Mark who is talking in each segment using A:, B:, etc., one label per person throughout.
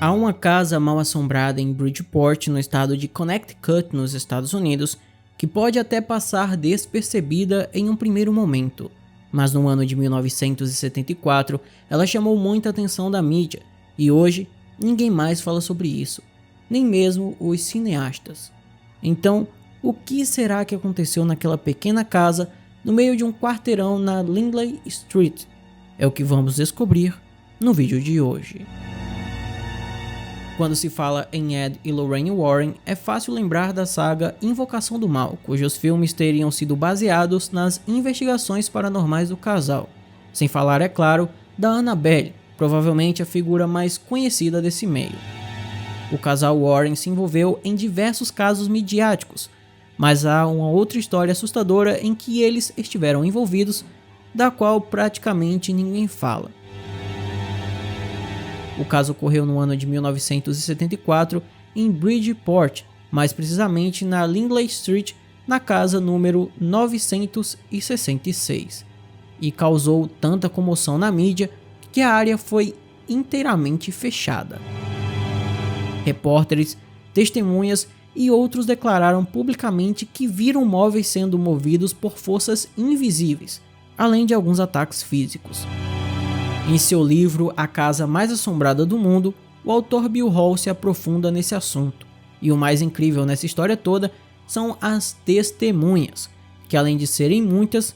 A: Há uma casa mal assombrada em Bridgeport, no estado de Connecticut, nos Estados Unidos, que pode até passar despercebida em um primeiro momento, mas no ano de 1974 ela chamou muita atenção da mídia e hoje ninguém mais fala sobre isso, nem mesmo os cineastas. Então, o que será que aconteceu naquela pequena casa no meio de um quarteirão na Lindley Street? É o que vamos descobrir no vídeo de hoje. Quando se fala em Ed e Lorraine Warren, é fácil lembrar da saga Invocação do Mal, cujos filmes teriam sido baseados nas investigações paranormais do casal. Sem falar, é claro, da Annabelle, provavelmente a figura mais conhecida desse meio. O casal Warren se envolveu em diversos casos midiáticos, mas há uma outra história assustadora em que eles estiveram envolvidos, da qual praticamente ninguém fala. O caso ocorreu no ano de 1974 em Bridgeport, mais precisamente na Lindley Street, na casa número 966, e causou tanta comoção na mídia que a área foi inteiramente fechada. Repórteres, testemunhas e outros declararam publicamente que viram móveis sendo movidos por forças invisíveis, além de alguns ataques físicos. Em seu livro A Casa Mais Assombrada do Mundo, o autor Bill Hall se aprofunda nesse assunto, e o mais incrível nessa história toda são as testemunhas, que além de serem muitas,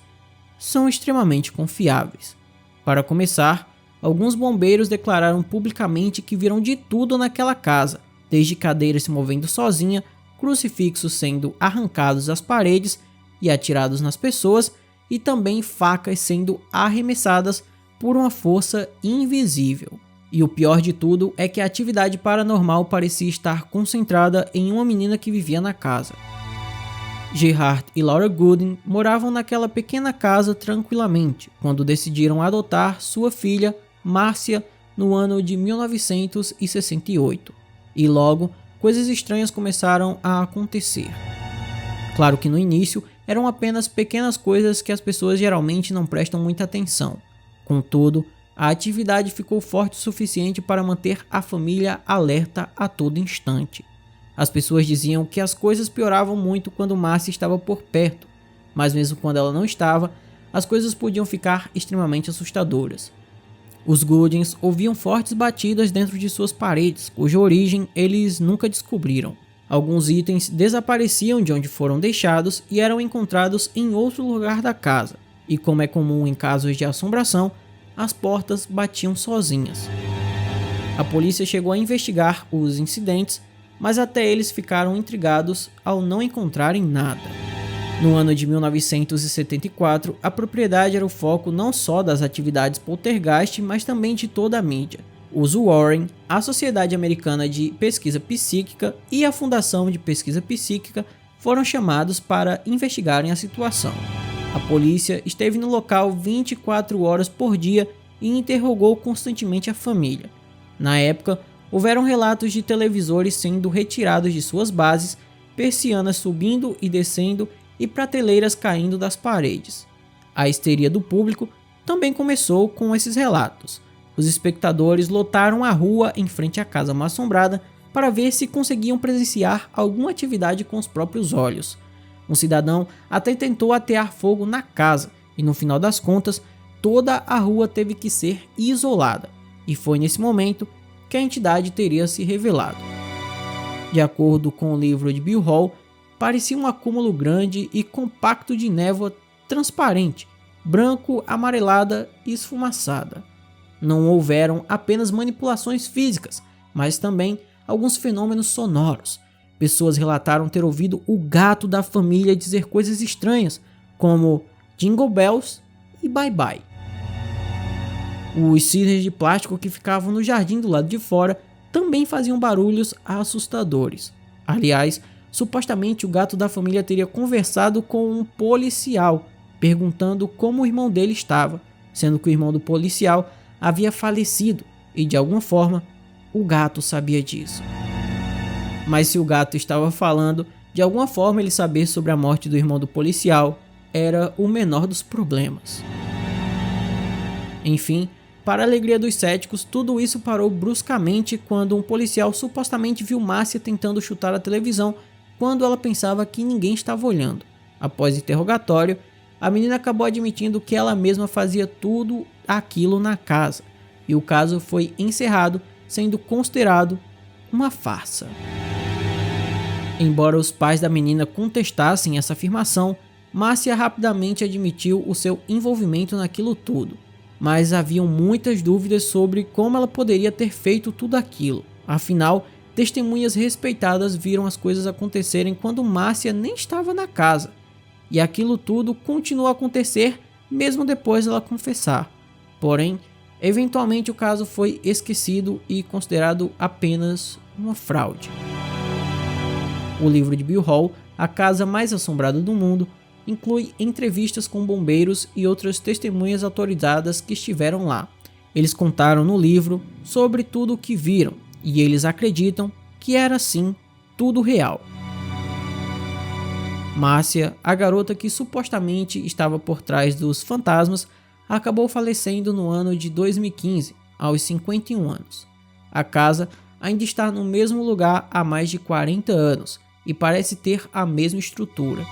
A: são extremamente confiáveis. Para começar, alguns bombeiros declararam publicamente que viram de tudo naquela casa, desde cadeiras se movendo sozinha, crucifixos sendo arrancados das paredes e atirados nas pessoas, e também facas sendo arremessadas por uma força invisível. E o pior de tudo é que a atividade paranormal parecia estar concentrada em uma menina que vivia na casa. Gerhard e Laura Gooding moravam naquela pequena casa tranquilamente, quando decidiram adotar sua filha, Marcia, no ano de 1968. E logo, coisas estranhas começaram a acontecer. Claro que no início eram apenas pequenas coisas que as pessoas geralmente não prestam muita atenção. Contudo, a atividade ficou forte o suficiente para manter a família alerta a todo instante. As pessoas diziam que as coisas pioravam muito quando Marcia estava por perto, mas mesmo quando ela não estava, as coisas podiam ficar extremamente assustadoras. Os Goodings ouviam fortes batidas dentro de suas paredes, cuja origem eles nunca descobriram. Alguns itens desapareciam de onde foram deixados e eram encontrados em outro lugar da casa. E como é comum em casos de assombração, as portas batiam sozinhas. A polícia chegou a investigar os incidentes, mas até eles ficaram intrigados ao não encontrarem nada. No ano de 1974, a propriedade era o foco não só das atividades poltergeist, mas também de toda a mídia. Os Warren, a Sociedade Americana de Pesquisa Psíquica e a Fundação de Pesquisa Psíquica foram chamados para investigarem a situação. A polícia esteve no local 24 horas por dia e interrogou constantemente a família. Na época, houveram relatos de televisores sendo retirados de suas bases, persianas subindo e descendo e prateleiras caindo das paredes. A histeria do público também começou com esses relatos. Os espectadores lotaram a rua em frente à casa mal assombrada para ver se conseguiam presenciar alguma atividade com os próprios olhos. Um cidadão até tentou atear fogo na casa e no final das contas toda a rua teve que ser isolada, e foi nesse momento que a entidade teria se revelado. De acordo com o livro de Bill Hall, parecia um acúmulo grande e compacto de névoa transparente, branco, amarelada e esfumaçada. Não houveram apenas manipulações físicas, mas também alguns fenômenos sonoros. Pessoas relataram ter ouvido o gato da família dizer coisas estranhas, como Jingle Bells e Bye Bye. Os cisnes de plástico que ficavam no jardim do lado de fora também faziam barulhos assustadores. Aliás, supostamente o gato da família teria conversado com um policial, perguntando como o irmão dele estava, sendo que o irmão do policial havia falecido e, de alguma forma, o gato sabia disso. Mas se o gato estava falando, de alguma forma ele saber sobre a morte do irmão do policial era o menor dos problemas. Enfim, Para a alegria dos céticos, tudo isso parou bruscamente quando um policial supostamente viu Marcia tentando chutar a televisão quando ela pensava que ninguém estava olhando. Após interrogatório, a menina acabou admitindo que ela mesma fazia tudo aquilo na casa, e o caso foi encerrado, sendo considerado uma farsa. Embora os pais da menina contestassem essa afirmação, Marcia rapidamente admitiu o seu envolvimento naquilo tudo, mas haviam muitas dúvidas sobre como ela poderia ter feito tudo aquilo. Afinal, testemunhas respeitadas viram as coisas acontecerem quando Marcia nem estava na casa, e aquilo tudo continuou a acontecer mesmo depois dela confessar. Porém, eventualmente o caso foi esquecido e considerado apenas uma fraude. O livro de Bill Hall, A Casa Mais Assombrada do Mundo, inclui entrevistas com bombeiros e outras testemunhas autorizadas que estiveram lá. Eles contaram no livro sobre tudo o que viram, e eles acreditam que era sim tudo real. Marcia, a garota que supostamente estava por trás dos fantasmas, acabou falecendo no ano de 2015, aos 51 anos. A casa ainda está no mesmo lugar há mais de 40 anos e parece ter a mesma estrutura.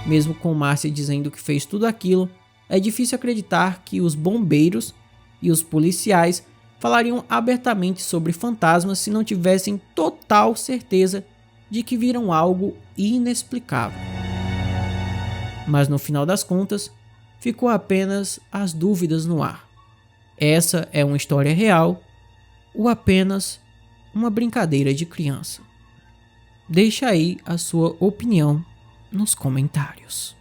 A: Mesmo com Marcia dizendo que fez tudo aquilo, é difícil acreditar que os bombeiros e os policiais falariam abertamente sobre fantasmas se não tivessem total certeza de que viram algo inexplicável. Mas no final das contas, ficou apenas as dúvidas no ar. Essa é uma história real ou apenas uma brincadeira de criança? Deixa aí a sua opinião nos comentários.